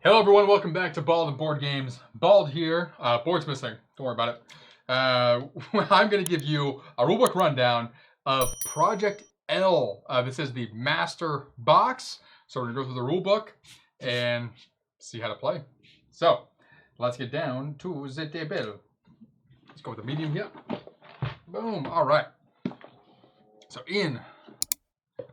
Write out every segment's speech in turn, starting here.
Hello everyone, welcome back to Bald and Board Games. Bald here, board's missing, don't worry about it. I'm going to give you a rulebook rundown of Project L. This is the master box, so we're going to go through the rulebook and see how to play. So, let's get down to the table. Let's go with the medium here. Boom, alright. So in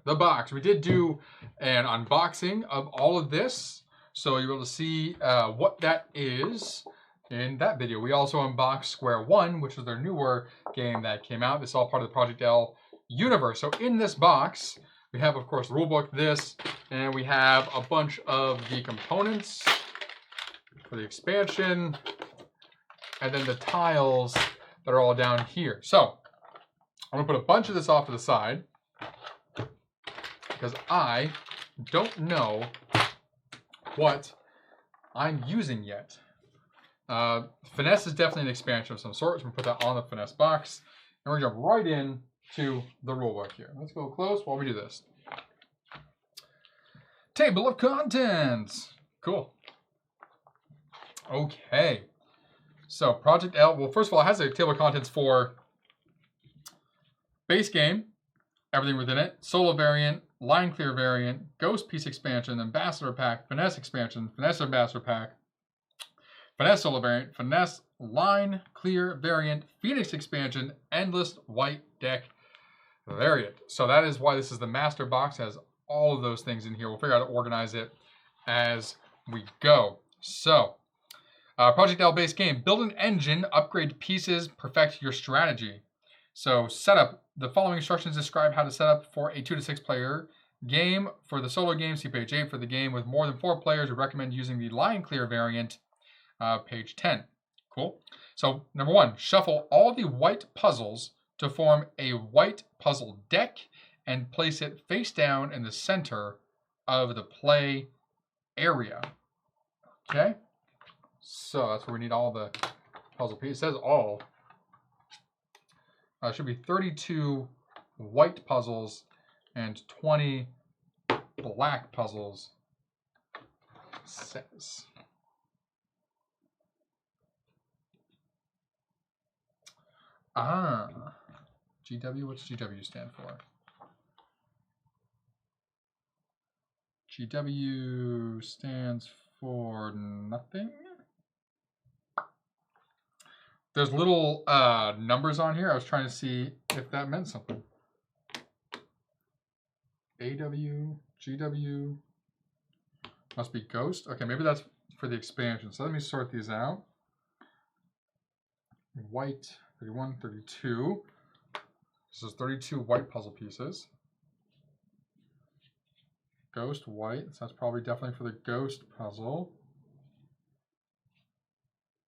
the box, we did do an unboxing of all of this. So you're able to see what that is in that video. We also unboxed Square One, which is their newer game that came out. This is all part of the Project L universe. So in this box, we have, of course, the rulebook, this, and we have a bunch of the components for the expansion, and then the tiles that are all down here. So I'm going to put a bunch of this off to the side because I don't know what I'm using yet. Finesse is definitely an expansion of some sort, so we're going to put that on the Finesse box. And we're going to jump right in to the rulebook here. Let's go close while we do this. Table of contents. Cool. Okay. So Project L, well, first of all, it has a table of contents for base game, everything within it, solo variant, line clear variant, ghost piece expansion, ambassador pack, finesse expansion, finesse ambassador pack, finesse solo variant, finesse line clear variant, phoenix expansion, endless white deck variant. So that is why this is the master box. It has all of those things in here. We'll figure out how to organize it as we go. So Project L base game, build an engine, upgrade pieces, perfect your strategy. So setup. The following instructions describe how to set up for a 2 to 6 player game. For the solo game, see page 8. For the game with more than 4 players, we recommend using the line clear variant, page 10. Cool. So number 1, shuffle all the white puzzles to form a white puzzle deck and place it face down in the center of the play area. Okay. So that's where we need all the puzzle pieces. It says all. Should be 32 white puzzles and 20 black puzzles, it says. GW, what's GW stand for? GW stands for nothing. There's little numbers on here. I was trying to see if that meant something. AW, GW, must be ghost. Okay, maybe that's for the expansion. So let me sort these out. White, 31, 32. This is 32 white puzzle pieces. Ghost white, so that's probably definitely for the ghost puzzle.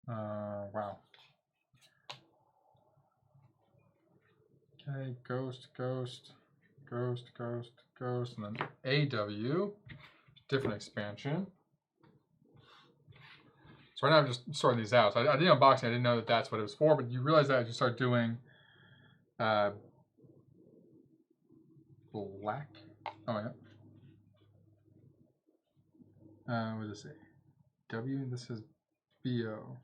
Wow. Okay, ghost, and then AW, different expansion. So right now I'm just sorting these out. So I did unboxing, I didn't know that that's what it was for, but you realize that as you start doing black. Oh yeah. What does it say? W, this is BO.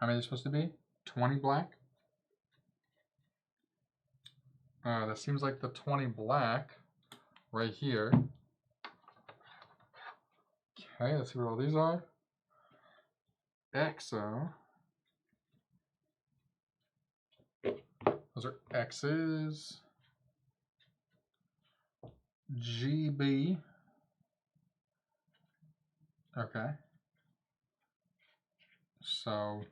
How many are supposed to be? 20 black? That seems like the 20 black right here. Okay, let's see what all these are. XO. Those are X's. GB. Okay. So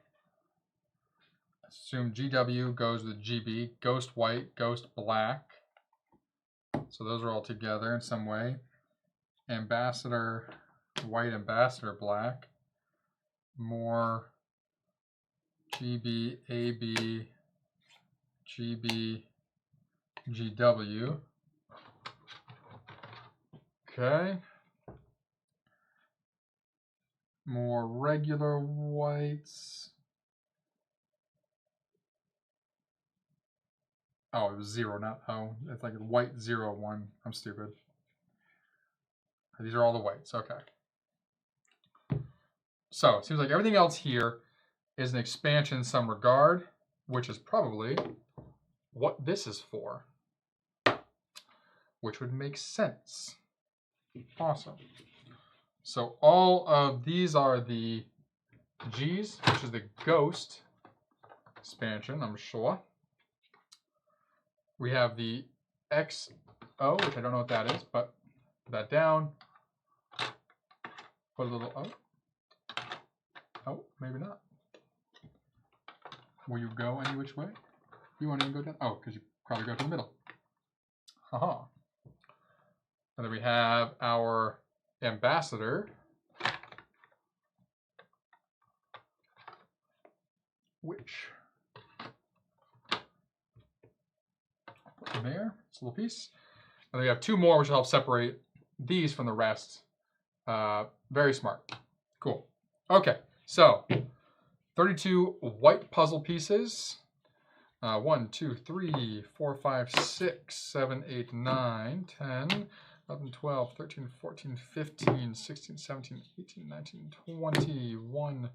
assume GW goes with GB, ghost white, ghost black. So those are all together in some way. Ambassador white, ambassador black. More GB, AB, GB, GW. Okay. More regular whites. Oh, it was 0, not O. It's like white 0, 1. I'm stupid. These are all the whites. Okay. So it seems like everything else here is an expansion in some regard, which is probably what this is for, which would make sense. Awesome. So all of these are the G's, which is the ghost expansion, I'm sure. We have the XO, which I don't know what that is, but put that down. Put a little O. Oh, maybe not. Will you go any which way? You want to go down? Oh, because you probably go to the middle. Haha. And then we have our ambassador, which put in there. It's a little piece. And then we have two more, which will help separate these from the rest. Very smart. Cool. Okay, so 32 white puzzle pieces. 1, 2, 3, 4, 5, 6, 7, 8, 9, 10, 11, 12, 13, 14, 15, 16, 17, 18, 19, 20, 1,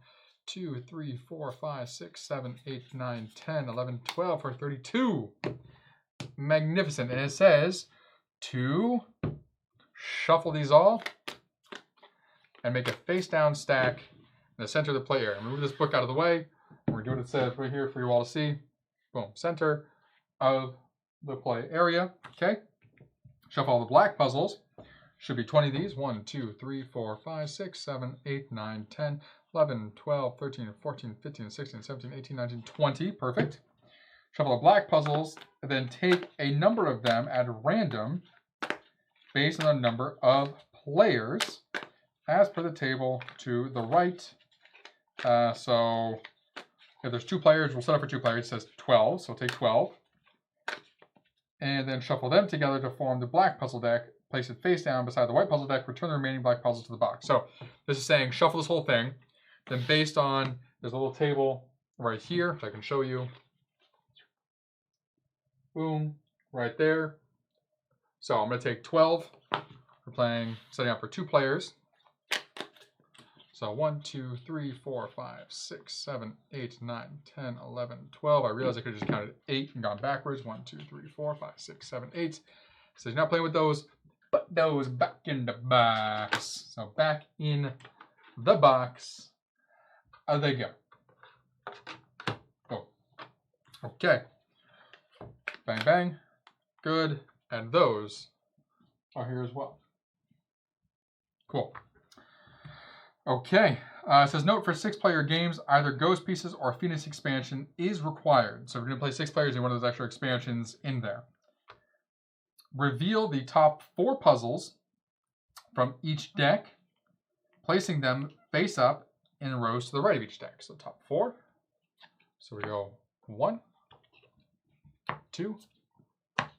2, 3, 4, 5, 6, 7, 8, 9, 10, 11, 12 for 32. Magnificent. And it says to shuffle these all and make a face down stack in the center of the play area. Move this book out of the way. We're doing it says right here for you all to see. Boom, center of the play area. Okay. Shuffle all the black puzzles. Should be 20 of these. 1, 2, 3, 4, 5, 6, 7, 8, 9, 10, 11, 12, 13, 14, 15, 16, 17, 18, 19, 20. Perfect. Shuffle the black puzzles, and then take a number of them at random based on the number of players as per the table to the right. So if there's 2 players, we'll set up for 2 players. It says 12, so take 12. And then shuffle them together to form the black puzzle deck. Place it face down beside the white puzzle deck. Return the remaining black puzzles to the box. So this is saying shuffle this whole thing. Then based on, there's a little table right here, which I can show you. Boom, right there. So I'm going to take 12. We're playing, setting up for 2 players. So 1, 2, 3, 4, 5, 6, 7, 8, 9, 10, 11, 12. I realized I could have just counted 8 and gone backwards. 1, 2, 3, 4, 5, 6, 7, 8. So you're not playing with those, but those back in the box. So back in the box. There you go. Oh. Okay. Bang, bang. Good. And those are here as well. Cool. Okay, it says note for 6-player games, either ghost pieces or Finesse expansion is required. So we're going to play 6 players in one of those extra expansions in there. Reveal the top 4 puzzles from each deck, placing them face up in rows to the right of each deck. So top 4. So we go 1, 2,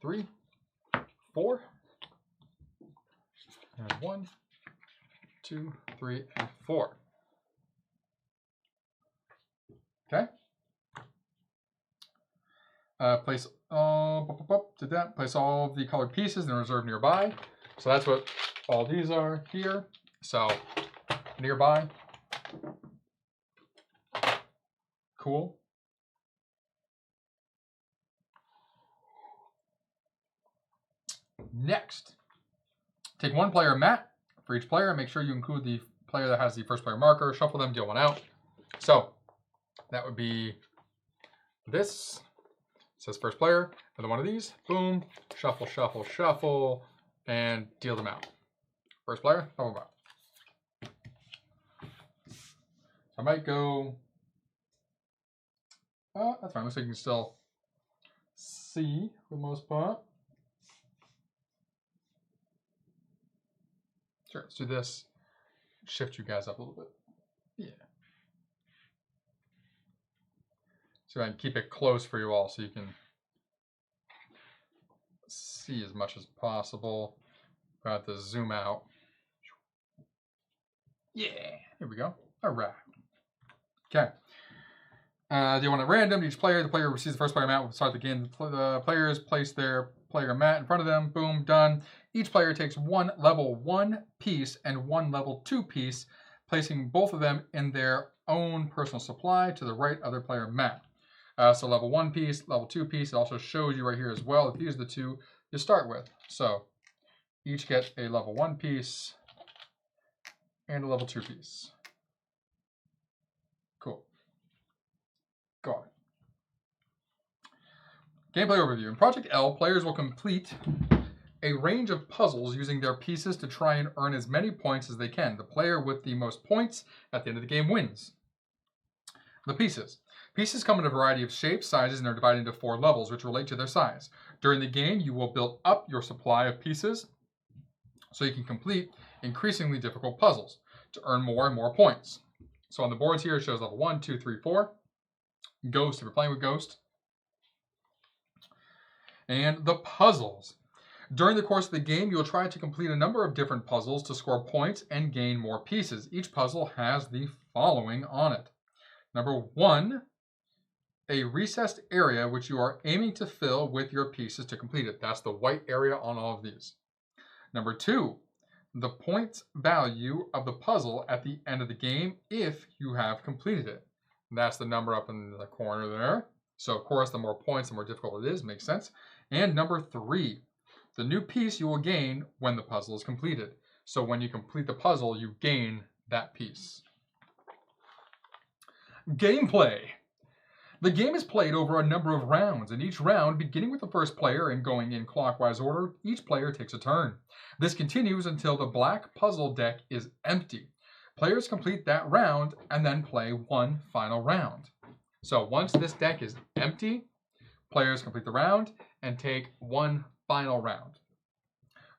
3, 4, and 1, 2, 3, and 4. Okay. Place did that. Place all the colored pieces in a reserve nearby. So that's what all these are here. So nearby. Cool. Next, take 1 player mat for each player. Make sure you include the player that has the first player marker. Shuffle them, deal 1 out. So that would be this. It says first player. Another one of these. Boom. Shuffle, shuffle, shuffle, and deal them out. First player, shuffle them out. So I might go. That's fine. Looks like you can still see for the most part. Sure, let's do this. Shift you guys up a little bit. Yeah. So I can keep it close for you all so you can see as much as possible. I have to zoom out. Yeah, here we go. All right. Okay. Do you want it random? Each player, the player who receives the first player mat will start the game. The players place their player mat in front of them. Boom, done. Each player takes one level 1 piece and one level 2 piece, placing both of them in their own personal supply to the right of their player map. So level 1 piece, level 2 piece. It also shows you right here as well that these are the two you start with. So each get a level 1 piece and a level 2 piece. Cool. Got it. Gameplay overview. In Project L, players will complete a range of puzzles using their pieces to try and earn as many points as they can. The player with the most points at the end of the game wins. The pieces. Pieces come in a variety of shapes, sizes, and are divided into 4 levels, which relate to their size. During the game, you will build up your supply of pieces so you can complete increasingly difficult puzzles to earn more and more points. So on the boards here, it shows level 1, 2, 3, 4. Ghost, if you're playing with Ghost. And the puzzles. During the course of the game, you'll try to complete a number of different puzzles to score points and gain more pieces. Each puzzle has the following on it. Number 1, a recessed area which you are aiming to fill with your pieces to complete it. That's the white area on all of these. Number 2, the point value of the puzzle at the end of the game if you have completed it. That's the number up in the corner there. So of course, the more points, the more difficult it is. Makes sense. And number 3, the new piece you will gain when the puzzle is completed. So when you complete the puzzle, you gain that piece. Gameplay. The game is played over a number of rounds. In each round, beginning with the first player and going in clockwise order, each player takes a turn. This continues until the black puzzle deck is empty. Players complete that round and then play one final round. So once this deck is empty, players complete the round and take one final round.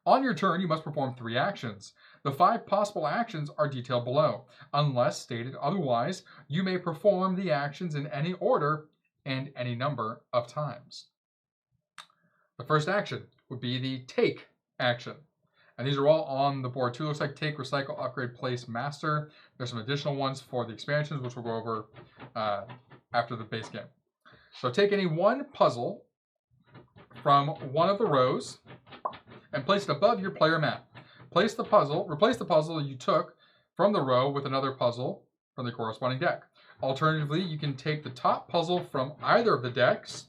On your turn, you must perform 3 actions. The 5 possible actions are detailed below. Unless stated otherwise, you may perform the actions in any order and any number of times. The first action would be the take action. And these are all on the board too. Looks like take, recycle, upgrade, place, master. There's some additional ones for the expansions, which we'll go over after the base game. So take any one puzzle from one of the rows and place it above your player map. Replace the puzzle you took from the row with another puzzle from the corresponding deck. Alternatively, you can take the top puzzle from either of the decks,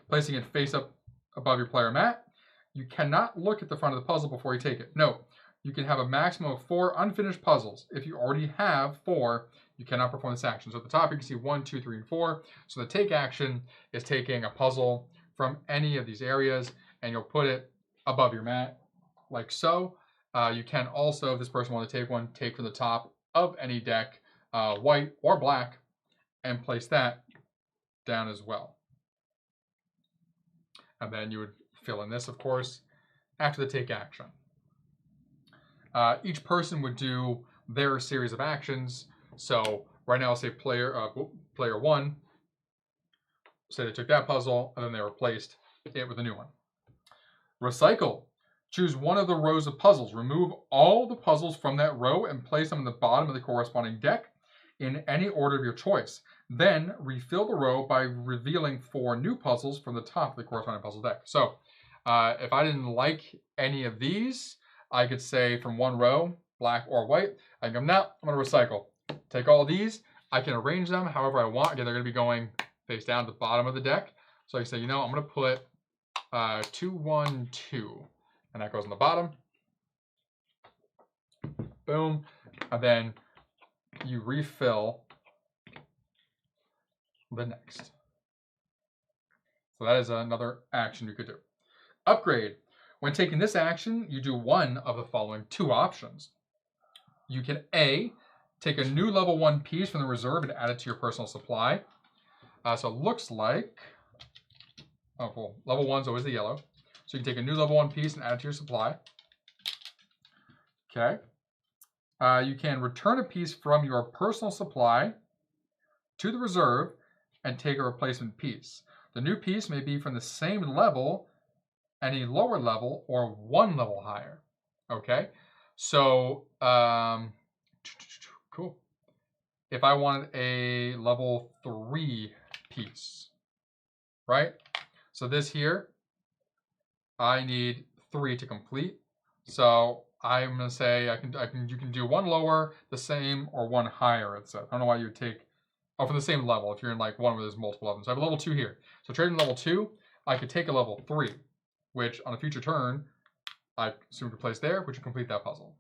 placing it face up above your player mat. You cannot look at the front of the puzzle before you take it. Note, you can have a maximum of 4 unfinished puzzles. If you already have 4, you cannot perform this action. So at the top, you can see 1, 2, 3, and 4. So the take action is taking a puzzle from any of these areas, and you'll put it above your mat, like so. You can also, if this person wants to take one, take from the top of any deck, white or black, and place that down as well. And then you would fill in this, of course, after the take action. Each person would do their series of actions. So right now, I'll say player 1, say they took that puzzle, and then they replaced it with a new one. Recycle. Choose one of the rows of puzzles. Remove all the puzzles from that row and place them in the bottom of the corresponding deck in any order of your choice. Then refill the row by revealing 4 new puzzles from the top of the corresponding puzzle deck. So if I didn't like any of these, I could say from one row, black or white, I can go, no, I'm going to recycle. Take all of these. I can arrange them however I want. Again, they're going to be going face down at the bottom of the deck. So I can say, you know, I'm going to put 2, 1, 2. And that goes on the bottom. Boom. And then you refill the next. So that is another action you could do. Upgrade. When taking this action, you do one of the following 2 options. You can A, take a new level 1 piece from the reserve and add it to your personal supply. So it looks like, oh, well, level 1 is always the yellow. So you can take a new level 1 piece and add it to your supply. Okay. You can return a piece from your personal supply to the reserve and take a replacement piece. The new piece may be from the same level, any lower level, or 1 level higher. Okay. So, cool. If I wanted a level 3 piece, right? So this here, I need 3 to complete. So I'm gonna say you can do one lower, the same, or one higher. It says. I don't know why you would take for the same level if you're in like one where there's multiple of them. So I have a level 2 here. So trading level 2, I could take a level 3, which on a future turn I assume to place there, which would complete that puzzle.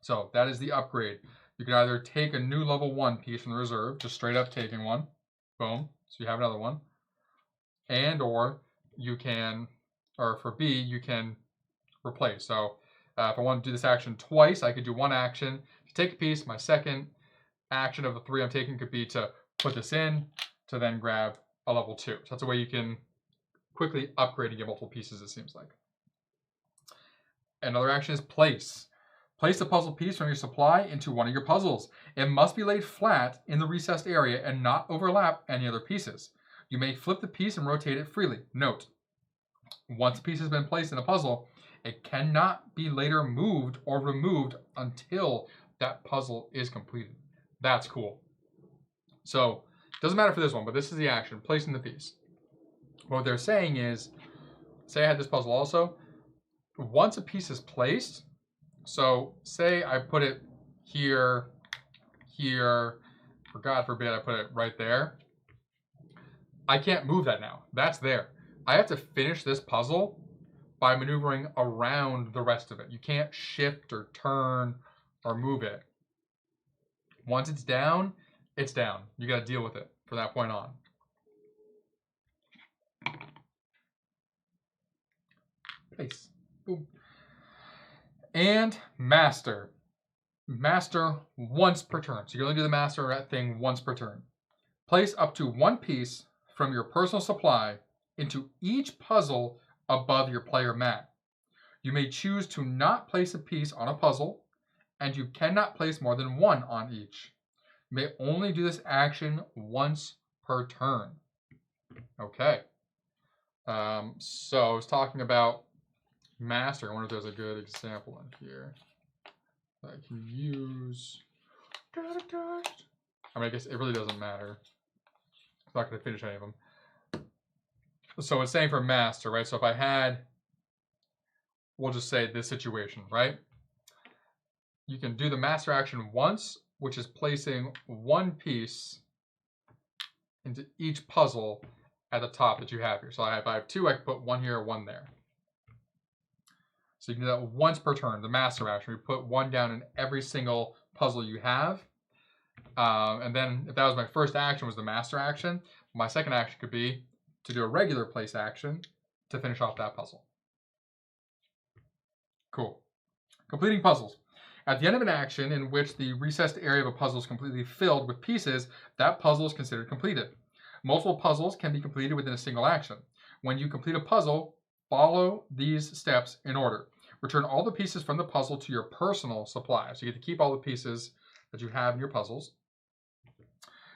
So that is the upgrade. You can either take a new level 1 piece from the reserve, just straight up taking one, boom. So you have another one, and or you can, or for B, you can replace. So if I want to do this action twice, I could do one action to take a piece. My second action of the 3 I'm taking could be to put this in to then grab a level 2. So that's a way you can quickly upgrade and get multiple pieces, it seems like. Another action is place. Place a puzzle piece from your supply into one of your puzzles. It must be laid flat in the recessed area and not overlap any other pieces. You may flip the piece and rotate it freely. Note, once a piece has been placed in a puzzle, it cannot be later moved or removed until that puzzle is completed. That's cool. So, doesn't matter for this one, but this is the action, placing the piece. What they're saying is, say I had this puzzle also, once a piece is placed, so say I put it here, here, for God forbid I put it right there, I can't move that now. That's there. I have to finish this puzzle by maneuvering around the rest of it. You can't shift or turn or move it. Once it's down, it's down. You got to deal with it from that point on. Place. Boom. And master. Master once per turn. So you only do the master thing once per turn. Place up to one piece from your personal supply into each puzzle above your player mat. You may choose to not place a piece on a puzzle, and you cannot place more than one on each. You may only do this action once per turn. Okay. So I was talking about master. I wonder if there's a good example in here that I can use. I mean, I guess it really doesn't matter. I'm not going to finish any of them. So it's saying for master, right? So if I had, we'll just say this situation, right? You can do the master action once, which is placing one piece into each puzzle at the top that you have here. So if I have 2, I can put one here, one there. So you can do that once per turn, the master action. You put one down in every single puzzle you have. And then if that was my first action, was the master action, my second action could be to do a regular place action to finish off that puzzle. Cool. Completing puzzles. At the end of an action in which the recessed area of a puzzle is completely filled with pieces, that puzzle is considered completed. Multiple puzzles can be completed within a single action. When you complete a puzzle, follow these steps in order. Return all the pieces from the puzzle to your personal supply. So you get to keep all the pieces that you have in your puzzles.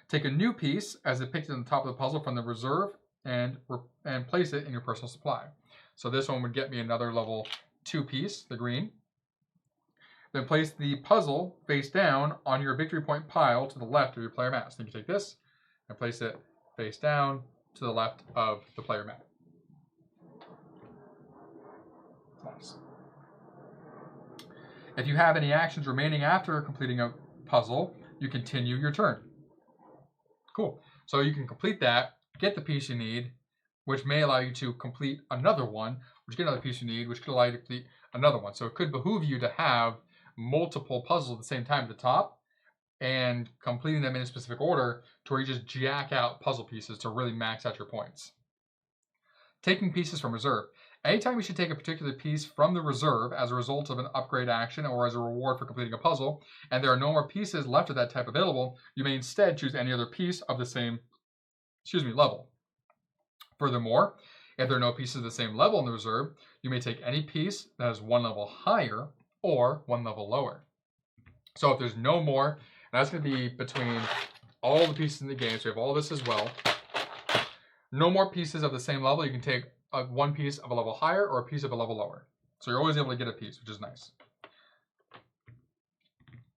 Take a new piece as depicted on the top of the puzzle from the reserve and place it in your personal supply. So this one would get me another level 2 piece, the green. Then place the puzzle face down on your victory point pile to the left of your player mat. So you can take this and place it face down to the left of the player mat. Nice. If you have any actions remaining after completing a puzzle, you continue your turn. Cool. So you can complete that, get the piece you need, which may allow you to complete another one, which get another piece you need, which could allow you to complete another one. So it could behoove you to have multiple puzzles at the same time at the top and completing them in a specific order to where you just jack out puzzle pieces to really max out your points. Taking pieces from reserve. Anytime you should take a particular piece from the reserve as a result of an upgrade action or as a reward for completing a puzzle, and there are no more pieces left of that type available, you may instead choose any other piece of the same level. Furthermore, if there are no pieces of the same level in the reserve, you may take any piece that is one level higher or one level lower. So if there's no more, and that's going to be between all the pieces in the game, so we have all this as well. No more pieces of the same level. You can take one piece of a level higher or a piece of a level lower. So you're always able to get a piece, which is nice.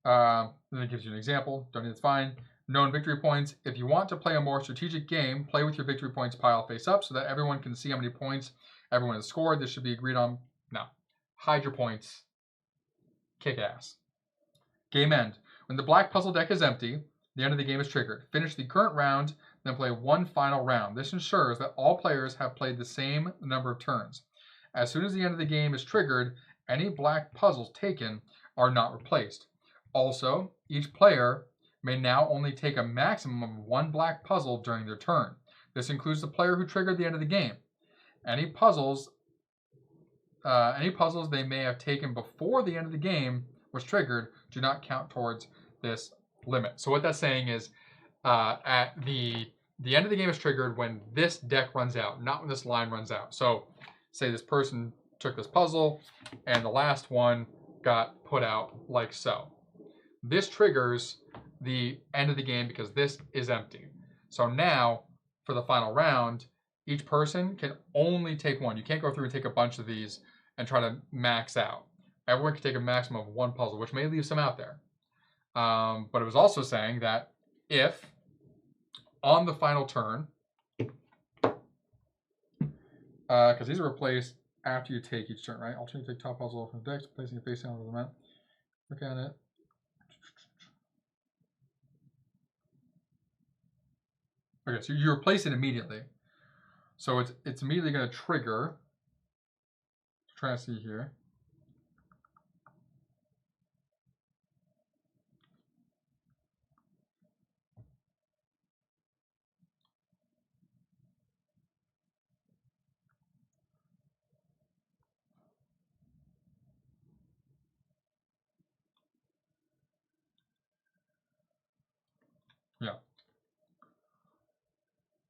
Then it gives you an example. Don't need, it's fine. Known victory points. If you want to play a more strategic game, play with your victory points pile face up so that everyone can see how many points Everyone has scored. This should be agreed on. No. Hide your points. Kick ass. Game end. When the black puzzle deck is empty, the end of the game is triggered. Finish the current round, then play one final round. This ensures that all players have played the same number of turns. As soon as the end of the game is triggered, any black puzzles taken are not replaced. Also, each player may now only take a maximum of one black puzzle during their turn. This includes the player who triggered the end of the game. Any puzzles they may have taken before the end of the game was triggered do not count towards this limit. So what that's saying is at the end of the game is triggered when this deck runs out, not when this line runs out. So say this person took this puzzle and the last one got put out like so. This triggers the end of the game because this is empty. So now for the final round, each person can only take one. You can't go through and take a bunch of these and try to max out. Everyone can take a maximum of one puzzle, which may leave some out there. But it was also saying that if on the final turn, because these are replaced after you take each turn, right? Alternate take top puzzle from the deck, placing it face down with the map. Look at it. Okay, so you replace it immediately. So it's immediately going to trigger. Try to see here. Yeah.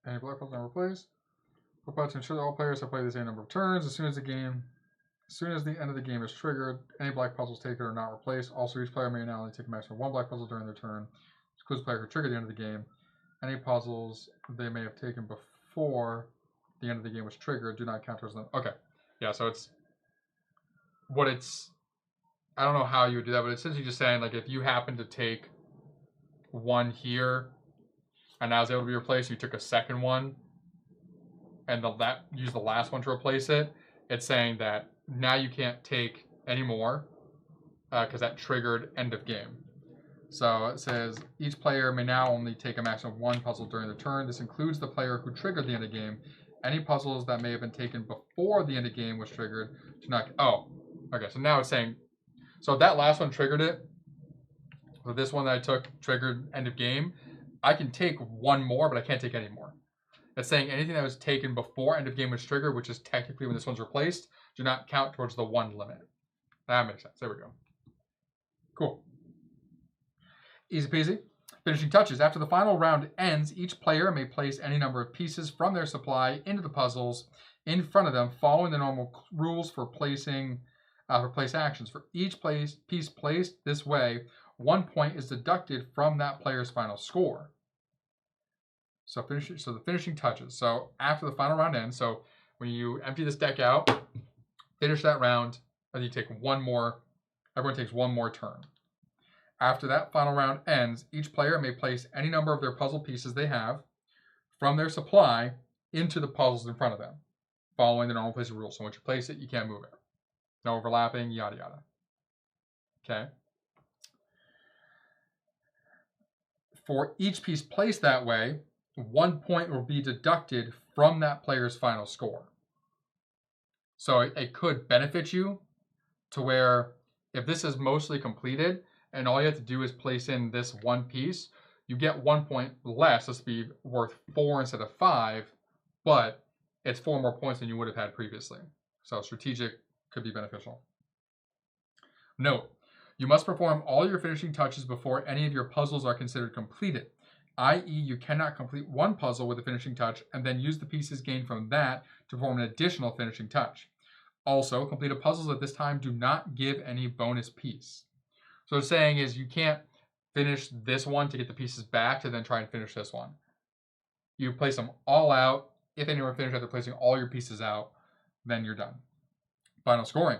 Any black puzzles are replaced. To ensure that all players have played the same number of turns. As soon as the end of the game is triggered, any black puzzles taken are not replaced. Also, each player may now only take a maximum of one black puzzle during their turn. This includes the player who triggered the end of the game. Any puzzles they may have taken before the end of the game was triggered do not count towards them. Okay. Yeah, so I don't know how you would do that, but it's essentially just saying, like, if you happen to take one here and that was able to be replaced, you took a second one and use the last one to replace it, it's saying that now you can't take any more because that triggered end of game. So it says each player may now only take a maximum of one puzzle during the turn. This includes the player who triggered the end of game. Any puzzles that may have been taken before the end of game was triggered do not. Oh, okay. So now it's saying, so if that last one triggered it, so this one that I took triggered end of game, I can take one more, but I can't take any more. It's saying anything that was taken before end of game was triggered, which is technically when this one's replaced, do not count towards the one limit. That makes sense. There we go. Cool. Easy peasy. Finishing touches. After the final round ends, each player may place any number of pieces from their supply into the puzzles in front of them, following the normal rules for placing place actions. For each piece placed this way, 1 point is deducted from that player's final score. So the finishing touches. So after the final round ends, so when you empty this deck out, finish that round, and you take one more. Everyone takes one more turn. After that final round ends, each player may place any number of their puzzle pieces they have from their supply into the puzzles in front of them, following the normal placement rules. So once you place it, you can't move it. No overlapping, yada yada. Okay. For each piece placed that way, 1 point will be deducted from that player's final score. So it could benefit you to where if this is mostly completed and all you have to do is place in this one piece, you get 1 point less. This would be worth 4 instead of 5, but it's 4 more points than you would have had previously. So strategic could be beneficial. Note, you must perform all your finishing touches before any of your puzzles are considered completed, i.e. you cannot complete one puzzle with a finishing touch and then use the pieces gained from that to perform an additional finishing touch. Also, completed puzzles at this time do not give any bonus piece. So what it's saying is you can't finish this one to get the pieces back to then try and finish this one. You place them all out. If anyone finishes after placing all your pieces out, then you're done. Final scoring.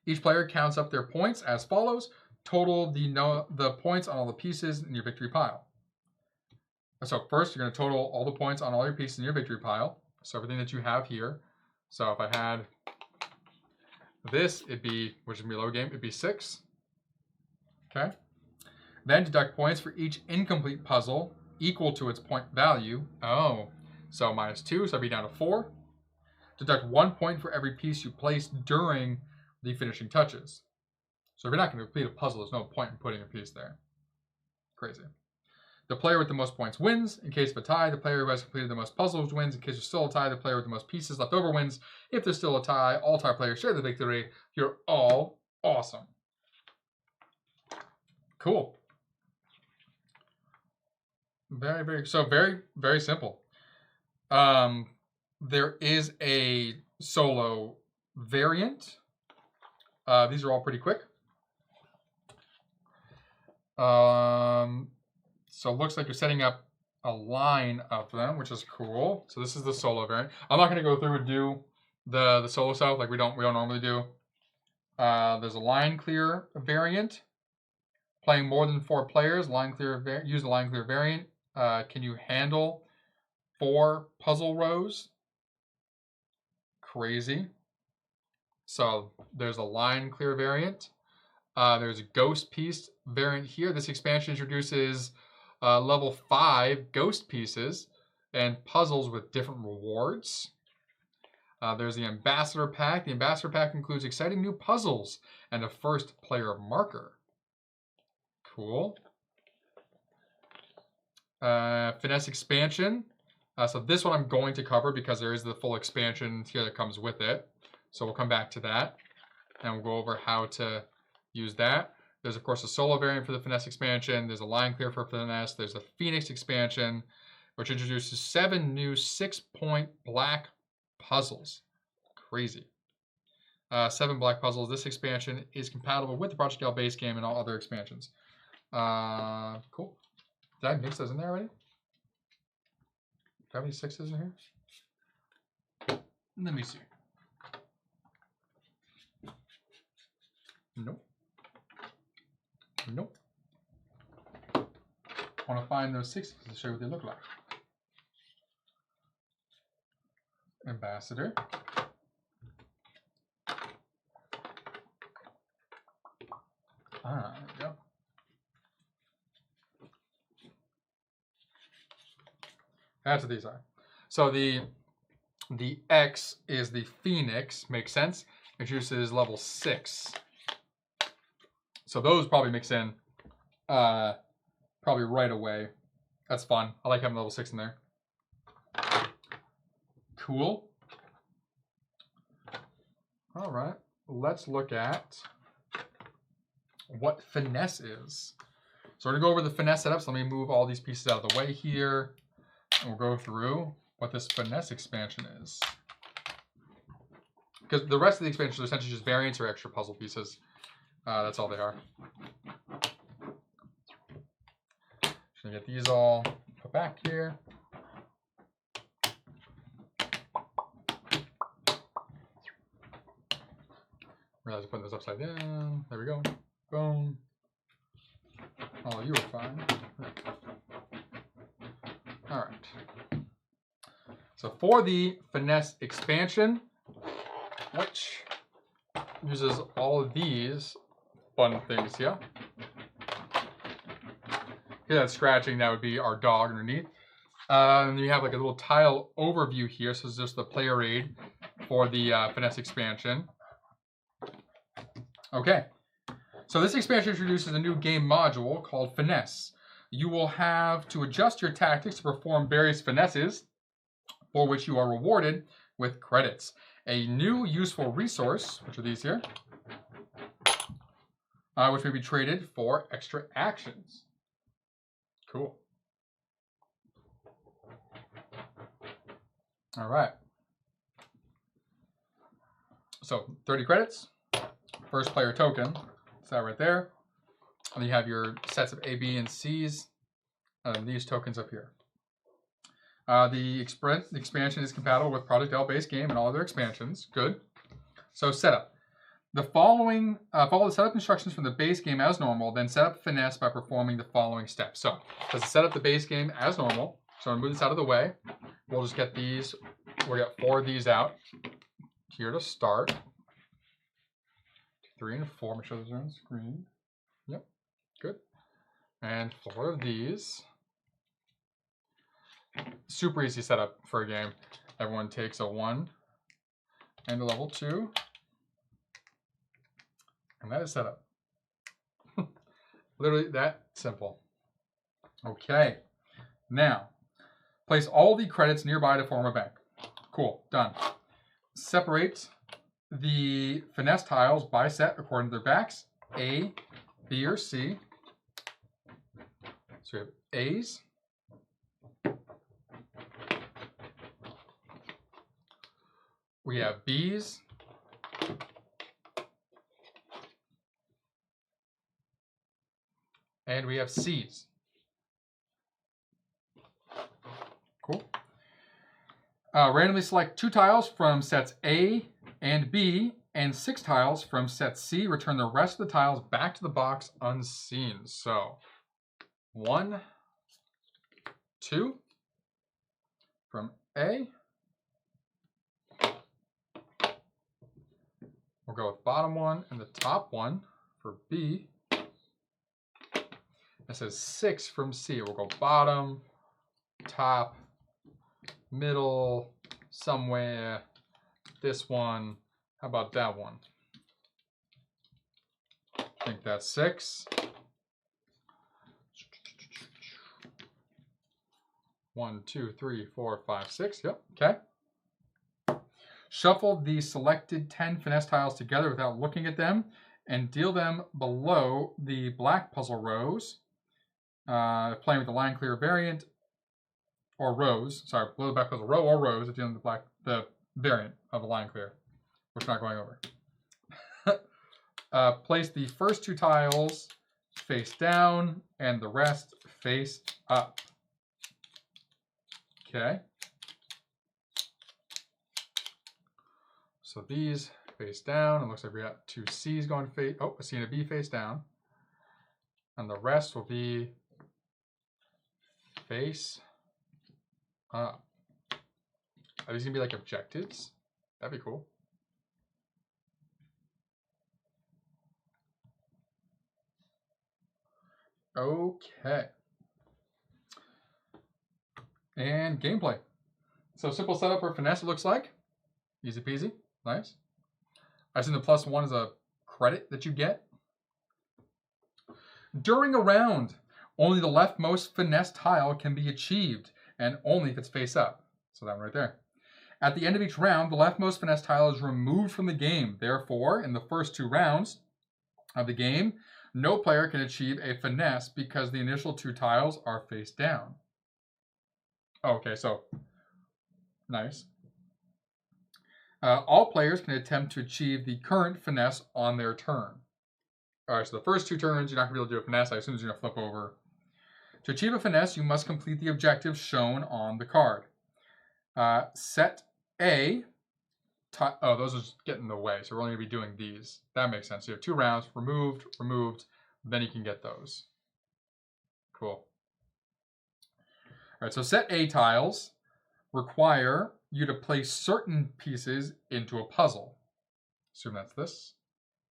Each player counts up their points as follows. Total the points on all the pieces in your victory pile. So first, you're going to total all the points on all your pieces in your victory pile. So everything that you have here. So if I had this, it'd be, which would be a low game, it'd be 6. Okay. Then deduct points for each incomplete puzzle equal to its point value. Oh, so -2, so I'd be down to 4. Deduct 1 point for every piece you place during the finishing touches. So if you're not going to complete a puzzle, there's no point in putting a piece there. Crazy. The player with the most points wins. In case of a tie, the player who has completed the most puzzles wins. In case there's still a tie, the player with the most pieces left over wins. If there's still a tie, all tie players share the victory. You're all awesome. Cool. Very simple. There is a solo variant. These are all pretty quick. So it looks like you're setting up a line of them, which is cool. So this is the solo variant. I'm not going to go through and do the solo stuff like we don't normally do. There's a line clear variant. Playing more than 4 players, line clear use the line clear variant. Can you handle 4 puzzle rows? Crazy. So there's a line clear variant. There's a ghost piece variant here. This expansion introduces level 5 ghost pieces and puzzles with different rewards. There's the Ambassador Pack. The Ambassador Pack includes exciting new puzzles and a first player marker. Cool. Finesse Expansion. So this one I'm going to cover because there is the full expansion here that comes with it. So we'll come back to that and we'll go over how to use that. There's, of course, a solo variant for the Finesse Expansion. There's a line clear for Finesse. There's a Phoenix Expansion, which introduces 7 new 6-point black puzzles. Crazy. 7 black puzzles. This expansion is compatible with the Project L base game and all other expansions. Cool. Did I mix those in there already? Do I have any 6s in here? Let me see. Nope. Nope. I want to find those 6s to show you what they look like. Ambassador. There we go. That's what these are. So the X is the Phoenix, makes sense. Introduces level 6. So those probably mix in probably right away. That's fun. I like having level 6 in there. Cool. All right. Let's look at what Finesse is. So we're going to go over the Finesse setup. So let me move all these pieces out of the way here. And we'll go through what this Finesse expansion is. Because the rest of the expansions are essentially just variants or extra puzzle pieces. That's all they are. Just gonna get these all put back here. Realize I'm putting those upside down. There we go. Boom. Oh, you were fine. All right. So for the Finesse expansion, which uses all of these fun things here. Hear that scratching? That would be our dog underneath. And you have like a little tile overview here. So it's just the player aid for the Finesse expansion. Okay. So this expansion introduces a new game module called Finesse. You will have to adjust your tactics to perform various finesses for which you are rewarded with credits. A new useful resource, which are these here, which may be traded for extra actions. Cool. All right. So 30 credits, first player token. It's that right there. And you have your sets of A, B, and C's, and these tokens up here. The expansion is compatible with Project L base game and all other expansions. Good. So setup. The following, follow the setup instructions from the base game as normal, then set up Finesse by performing the following steps. So let's set up the base game as normal. So I'm going to move this out of the way. We'll just get these, we'll get 4 of these out. here to start. 3 and 4. Make sure those are on screen. Yep, good. And 4 of these. Super easy setup for a game. Everyone takes a 1 and a level 2. And that is set up. Literally that simple. Okay. Now, place all the credits nearby to form a bank. Cool, done. Separate the finesse tiles by set according to their backs, A, B, or C. So we have A's. We have B's. And we have C's. Cool. Randomly select 2 tiles from sets A and B and 6 tiles from set C. Return the rest of the tiles back to the box unseen. So 1, 2 from A. We'll go with bottom 1 and the top 1 for B. It says 6 from C. We'll go bottom, top, middle, somewhere, this one. How about that one? I think that's 6. 1, 2, 3, 4, 5, 6. Yep, okay. Shuffle the selected 10 finesse tiles together without looking at them and deal them below the black puzzle rows. Playing with the line clear variant or rows. Sorry, below the black puzzle row or rows if dealing with the variant of the line clear, which we're not going over. Place the first 2 tiles face down and the rest face up. Okay. So these face down. It looks like we got 2 C's going face. Oh, a C and a B face down. And the rest will be face up. Are these gonna be like objectives? That'd be cool. Okay. And gameplay. So simple setup for finesse it looks like. Easy peasy. Nice. I assume the +1 is a credit that you get. During a round, only the leftmost finesse tile can be achieved, and only if it's face up. So that one right there. At the end of each round, the leftmost finesse tile is removed from the game. Therefore, in the first 2 rounds of the game, no player can achieve a finesse because the initial 2 tiles are face down. Okay, so nice. All players can attempt to achieve the current finesse on their turn. All right, so the first 2 turns, you're not going to be able to do a finesse. I assume you're going to flip over. To achieve a finesse, you must complete the objectives shown on the card. Set A. Oh, those are just getting in the way, so we're only going to be doing these. That makes sense. So you have 2 rounds, removed, then you can get those. Cool. All right, so set A tiles require you to place certain pieces into a puzzle. Assume that's this.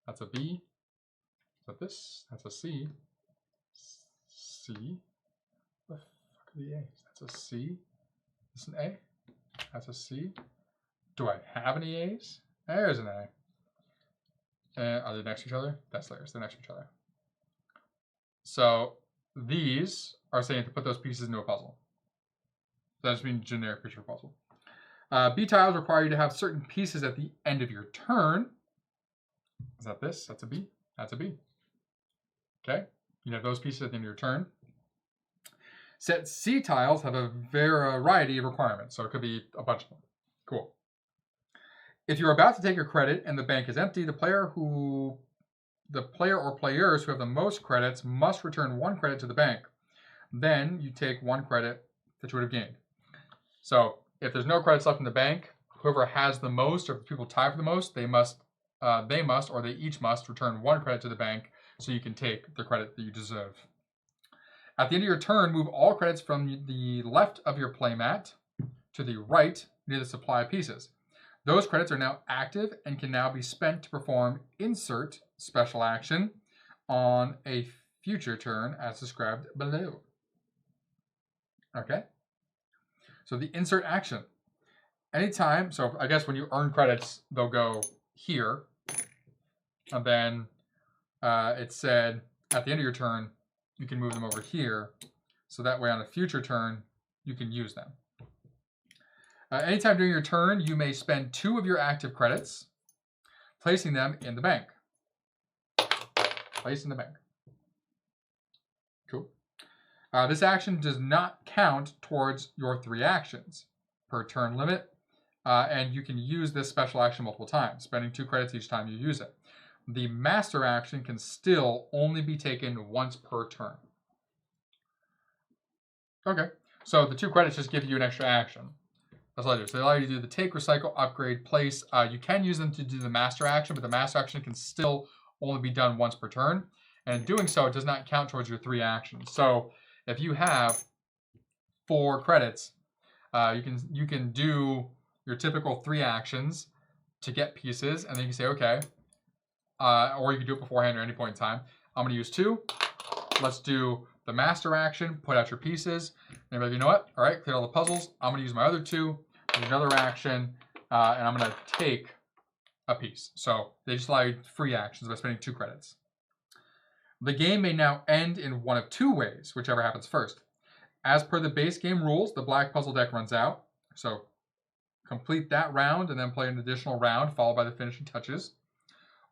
That's a B. Is that this? That's a C. C. What the fuck are the A's? That's a C. Is this an A? That's a C. Do I have any A's? There's an A. And are they next to each other? That's theirs. They're next to each other. So these are saying to put those pieces into a puzzle. That just means generic picture puzzle. B tiles require you to have certain pieces at the end of your turn. Is that this? That's a B. That's a B. Okay. You have those pieces at the end of your turn. Set C tiles have a variety of requirements, so it could be a bunch of them. Cool. If you're about to take your credit and the bank is empty, the player or players who have the most credits must return 1 credit to the bank. Then you take 1 credit that you would have gained. So if there's no credits left in the bank, whoever has the most, or if people tie for the most, they each must return 1 credit to the bank so you can take the credit that you deserve. At the end of your turn, move all credits from the left of your playmat to the right near the supply of pieces. Those credits are now active and can now be spent to perform insert special action on a future turn as described below. Okay? So the insert action. Anytime, so I guess when you earn credits, they'll go here. And then it said at the end of your turn, you can move them over here. So that way on a future turn, you can use them. Anytime during your turn, you may spend 2 of your active credits, placing them in the bank. Place in the bank. Cool. This action does not count towards your 3 actions per turn limit, and you can use this special action multiple times, spending 2 credits each time you use it. The master action can still only be taken once per turn. Okay, so the 2 credits just give you an extra action. That's all I do. So they allow you to do the take, recycle, upgrade, place. You can use them to do the master action, but the master action can still only be done once per turn. And in doing so, it does not count towards your 3 actions. So if you have 4 credits, you can do your typical 3 actions to get pieces, and then you can say, okay, or you can do it beforehand or any point in time. I'm going to use 2. Let's do the master action, put out your pieces. And you're like, you know what? All right, clear all the puzzles. I'm going to use my other 2, another action, and I'm going to take a piece. So they just allow you free actions by spending 2 credits. The game may now end in one of 2 ways, whichever happens first. As per the base game rules, the black puzzle deck runs out. So complete that round and then play an additional round followed by the finishing touches.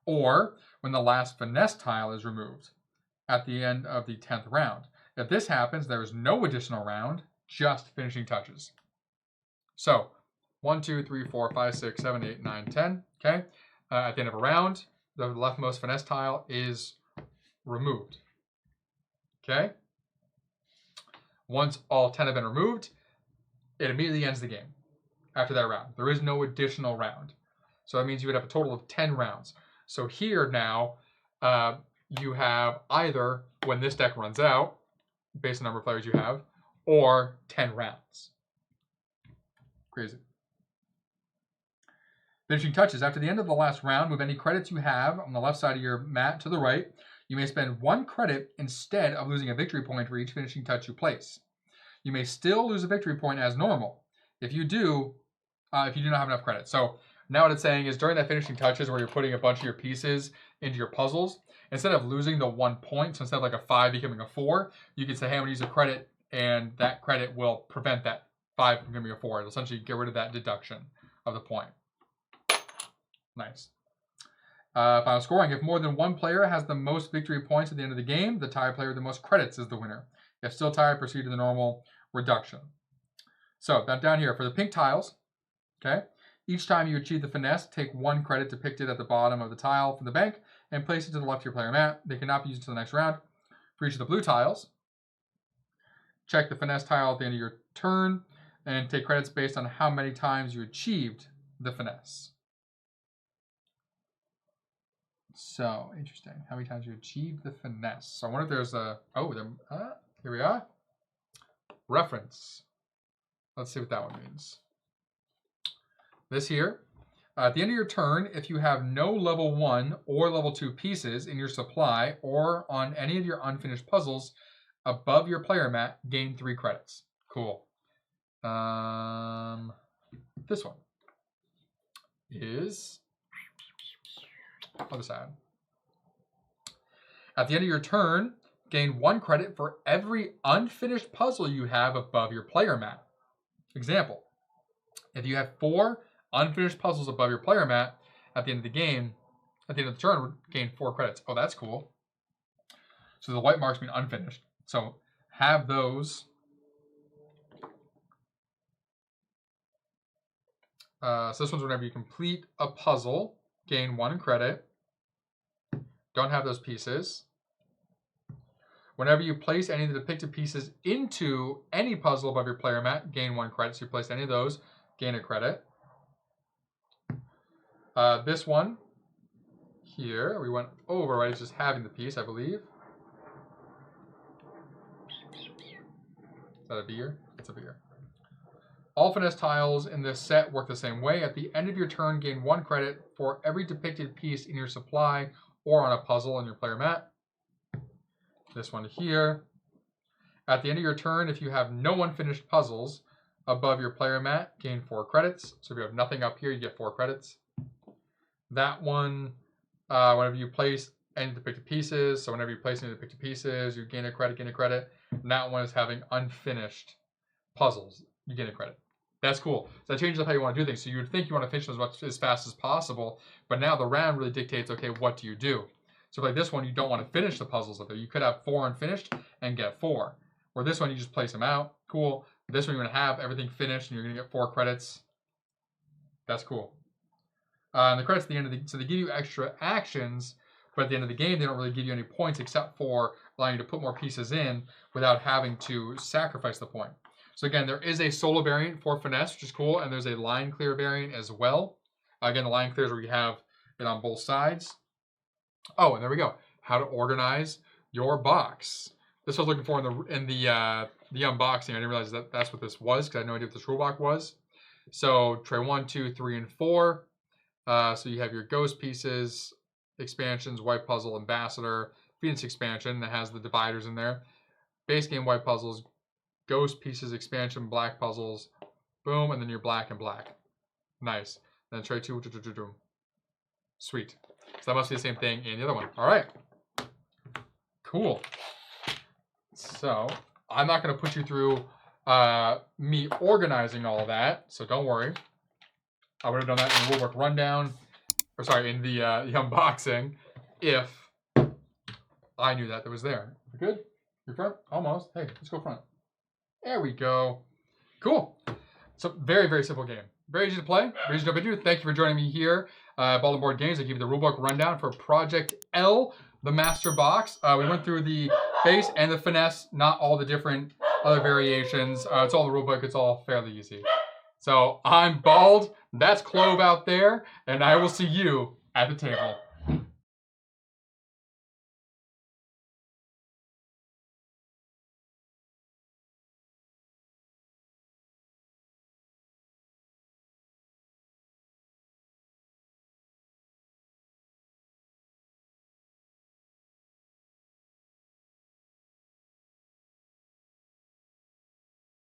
Or when the last finesse tile is removed at the end of the 10th round. If this happens, there is no additional round, just finishing touches. So 1, 2, 3, 4, 5, 6, 7, 8, 9, 10. Okay. At the end of a round, the leftmost finesse tile is removed. Okay. Once all 10 have been removed, it immediately ends the game after that round. There is no additional round. So that means you would have a total of 10 rounds. So here now, you have either when this deck runs out, based on the number of players you have, or 10 rounds. Crazy. Finishing touches. After the end of the last round, move any credits you have on the left side of your mat to the right. You may spend 1 credit instead of losing a victory point for each finishing touch you place. You may still lose a victory point as normal. If you do not have enough credits. So now what it's saying is during that finishing touches where you're putting a bunch of your pieces into your puzzles, instead of losing the 1 point, so instead of like a 5 becoming a 4, you can say, hey, I'm going to use a credit, and that credit will prevent that 5 from becoming a 4. It'll essentially get rid of that deduction of the point. Nice. Final scoring. If more than 1 player has the most victory points at the end of the game, the tie player with the most credits is the winner. If still tied, proceed to the normal reduction. So that down here, for the pink tiles, okay, each time you achieve the finesse, take 1 credit depicted at the bottom of the tile from the bank and place it to the left of your player mat. They cannot be used until the next round. For each of the blue tiles, check the finesse tile at the end of your turn and take credits based on how many times you achieved the finesse. So, interesting. How many times you achieved the finesse. So I wonder if there's a... Oh, here we are. Reference. Let's see what that one means. This here. At the end of your turn, if you have no level 1 or level 2 pieces in your supply or on any of your unfinished puzzles above your player mat, gain 3 credits. Cool. This one is... Other side. At the end of your turn, gain 1 credit for every unfinished puzzle you have above your player mat. Example, if you have 4 unfinished puzzles above your player mat, at the end of the game, at the end of the turn, would gain 4 credits. Oh, that's cool. So the white marks mean unfinished. So have those. So this one's whenever you complete a puzzle, gain 1 credit. Don't have those pieces. Whenever you place any of the depicted pieces into any puzzle above your player mat, gain 1 credit. So you place any of those, gain a credit. This one here, we went over, right? It's just having the piece, I believe. Is that a beer? It's a beer. All finesse tiles in this set work the same way. At the end of your turn, gain 1 credit for every depicted piece in your supply or on a puzzle in your player mat. This one here. At the end of your turn, if you have no unfinished puzzles above your player mat, gain 4 credits. So if you have nothing up here, you get 4 credits. That one, whenever you place any depicted pieces, so whenever you place any depicted pieces, you gain a credit, And that one is having unfinished puzzles. You gain a credit. That's cool. So that changes up how you want to do things. So you would think you want to finish them as fast as possible, but now the round really dictates, okay, what do you do? So like this one, you don't want to finish the puzzles up there. You could have 4 unfinished and get 4. Or this one, you just place them out. Cool. This one, you're going to have everything finished and you're going to get 4 credits. That's cool. And the credits at the end of the... So they give you extra actions, but at the end of the game, they don't really give you any points except for allowing you to put more pieces in without having to sacrifice the point. So again, there is a solo variant for Finesse, which is cool, and there's a line clear variant as well. Again, the line clear is where you have it on both sides. Oh, and there we go. How to organize your box. This I was looking for in the unboxing. I didn't realize that that's what this was because I had no idea what this rule block was. So tray 1, 2, 3, and 4. So you have your ghost pieces, expansions, white puzzle, ambassador, Finesse expansion that has the dividers in there. Base game white puzzles, ghost pieces, expansion, black puzzles, boom, and then your black and black. Nice. Then tray 2, sweet. So that must be the same thing in the other one. All right. Cool. So I'm not going to put you through me organizing all that, so don't worry. I would have done that in the rulebook rundown, or sorry, in the unboxing, if I knew that was there. Good? You're front? Almost. Hey, let's go front. There we go. Cool. So very, very simple game. Very easy to play. Very easy to jump into. Thank you for joining me here at Ball and Board Games. I give you the rulebook rundown for Project L, the Master Box. We went through the base and the finesse, not all the different other variations. It's all the rulebook. It's all fairly easy. So I'm Bald. That's Clove out there, and I will see you at the table.